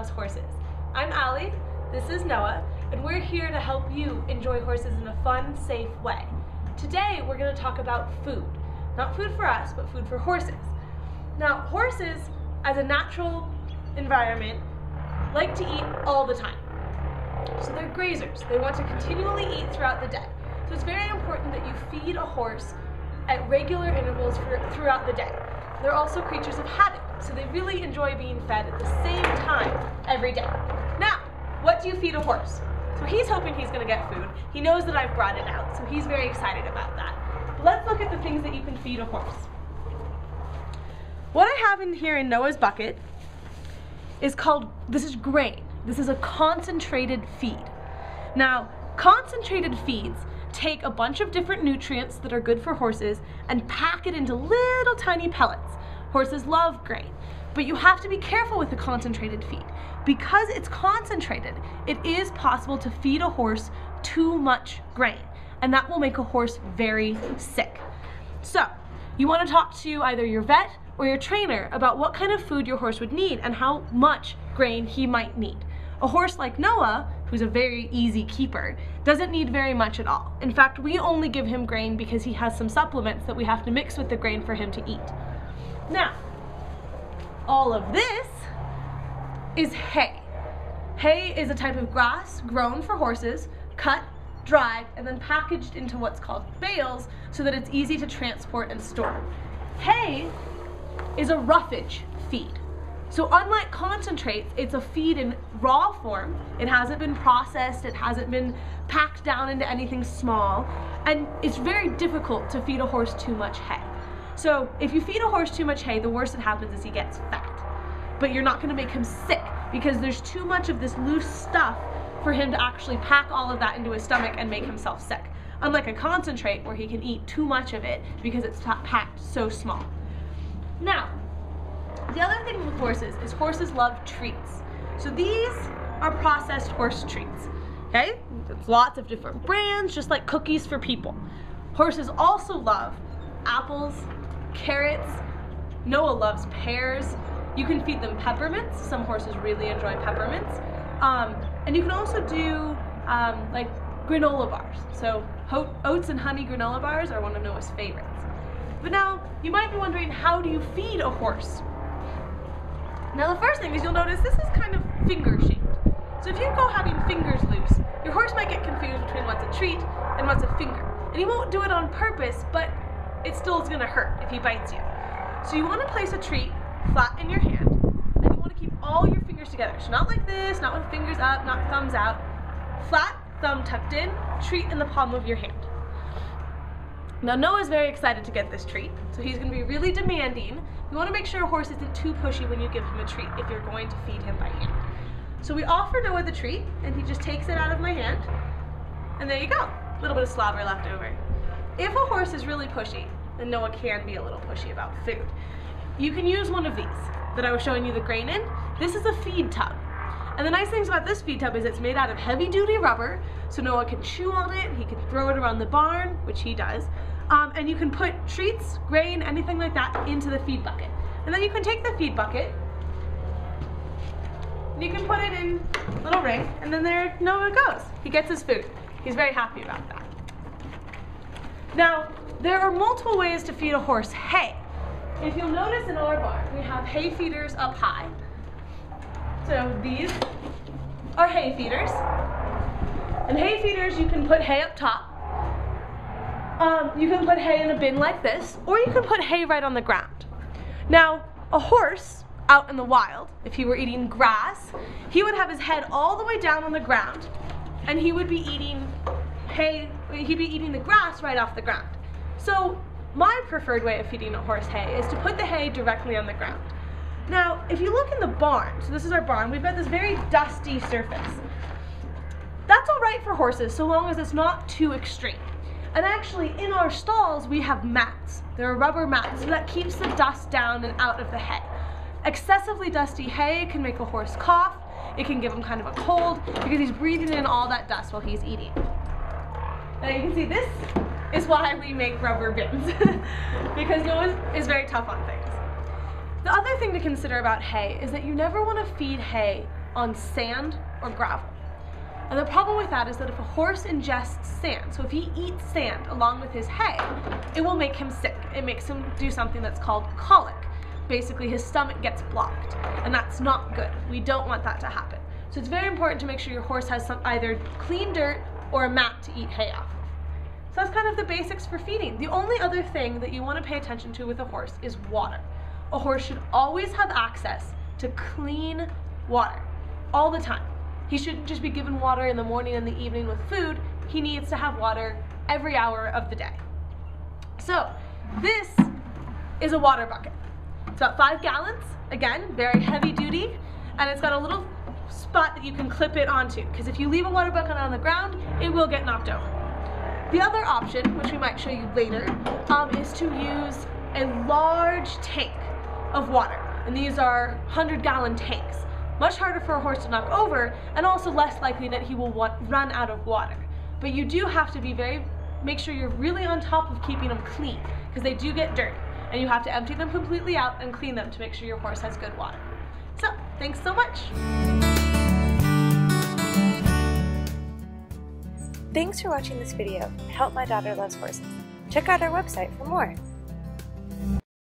loves horses. I'm Allie, this is Noah, and we're here to help you enjoy horses in a fun, safe way. Today we're going to talk about food. Not food for us, but food for horses. Now, horses, as a natural environment, like to eat all the time. So they're grazers. They want to continually eat throughout the day. So it's very important that you feed a horse at regular intervals throughout the day. They're also creatures of habit, so they really enjoy being fed at the same time every day. Now, what do you feed a horse? So he's hoping he's going to get food. He knows that I've brought it out, so he's very excited about that. But let's look at the things that you can feed a horse. What I have in here in Noah's bucket is this is grain. This is a concentrated feed. Now, concentrated feeds take a bunch of different nutrients that are good for horses and pack it into little tiny pellets. Horses love grain, but you have to be careful with the concentrated feed. Because it's concentrated, it is possible to feed a horse too much grain, and that will make a horse very sick. So, you want to talk to either your vet or your trainer about what kind of food your horse would need and how much grain he might need. A horse like Noah, who's a very easy keeper, doesn't need very much at all. In fact, we only give him grain because he has some supplements that we have to mix with the grain for him to eat. Now, all of this is hay. Hay is a type of grass grown for horses, cut, dried, and then packaged into what's called bales so that it's easy to transport and store. Hay is a roughage feed. So unlike concentrates, it's a feed in raw form. It hasn't been processed, it hasn't been packed down into anything small, and it's very difficult to feed a horse too much hay. So if you feed a horse too much hay, the worst that happens is he gets fat. But you're not going to make him sick because there's too much of this loose stuff for him to actually pack all of that into his stomach and make himself sick. Unlike a concentrate where he can eat too much of it because it's packed so small. Now, the other thing with horses is horses love treats. So these are processed horse treats, okay? There's lots of different brands, just like cookies for people. Horses also love apples, carrots. Noah loves pears. You can feed them peppermints. Some horses really enjoy peppermints. And you can also do like granola bars. So oats and honey granola bars are one of Noah's favorites. But now, you might be wondering, how do you feed a horse? Now the first thing is you'll notice this is kind of finger-shaped. So if you go having fingers loose, your horse might get confused between what's a treat and what's a finger. And he won't do it on purpose, but it still is going to hurt if he bites you. So you want to place a treat flat in your hand, and you want to keep all your fingers together. So not like this, not with fingers up, not thumbs out. Flat, thumb tucked in, treat in the palm of your hand. Now Noah's very excited to get this treat, so he's going to be really demanding. You want to make sure a horse isn't too pushy when you give him a treat if you're going to feed him by hand. So we offer Noah the treat, and he just takes it out of my hand, and there you go. A little bit of slobber left over. If a horse is really pushy, then Noah can be a little pushy about food. You can use one of these that I was showing you the grain in. This is a feed tub. And the nice things about this feed tub is it's made out of heavy-duty rubber, so Noah can chew on it, he can throw it around the barn, which he does, and you can put treats, grain, anything like that into the feed bucket. And then you can take the feed bucket, and you can put it in a little ring, and then there Noah goes. He gets his food. He's very happy about that. Now, there are multiple ways to feed a horse hay. If you'll notice in our barn, we have hay feeders up high. So these are hay feeders. And hay feeders, you can put hay up top. You can put hay in a bin like this, or you can put hay right on the ground. Now, a horse out in the wild, if he were eating grass, he would have his head all the way down on the ground, and he would be eating hay, he'd be eating the grass right off the ground. So my preferred way of feeding a horse hay is to put the hay directly on the ground. Now, if you look in the barn, so this is our barn, we've got this very dusty surface. That's all right for horses so long as it's not too extreme. And actually, in our stalls, we have mats. There are rubber mats, so that keeps the dust down and out of the hay. Excessively dusty hay can make a horse cough. It can give him kind of a cold because he's breathing in all that dust while he's eating. Now you can see this is why we make rubber bins because Noah is very tough on things. The other thing to consider about hay is that you never want to feed hay on sand or gravel. And the problem with that is that if a horse ingests sand, so if he eats sand along with his hay, it will make him sick. It makes him do something that's called colic. Basically, his stomach gets blocked, and that's not good. We don't want that to happen. So it's very important to make sure your horse has some either clean dirt or a mat to eat hay off of. So that's kind of the basics for feeding. The only other thing that you want to pay attention to with a horse is water. A horse should always have access to clean water all the time. He shouldn't just be given water in the morning and the evening with food. He needs to have water every hour of the day. So this is a water bucket. It's about 5 gallons, again, very heavy duty, and it's got a little spot that you can clip it onto, because if you leave a water bucket on the ground, it will get knocked over. The other option, which we might show you later, is to use a large tank of water, and these are 100-gallon tanks. Much harder for a horse to knock over, and also less likely that he will run out of water. But you do have to make sure you're really on top of keeping them clean, because they do get dirty, and you have to empty them completely out and clean them to make sure your horse has good water. So, thanks so much. Thanks for watching this video. Help My Daughter Loves Horses. Check out our website for more.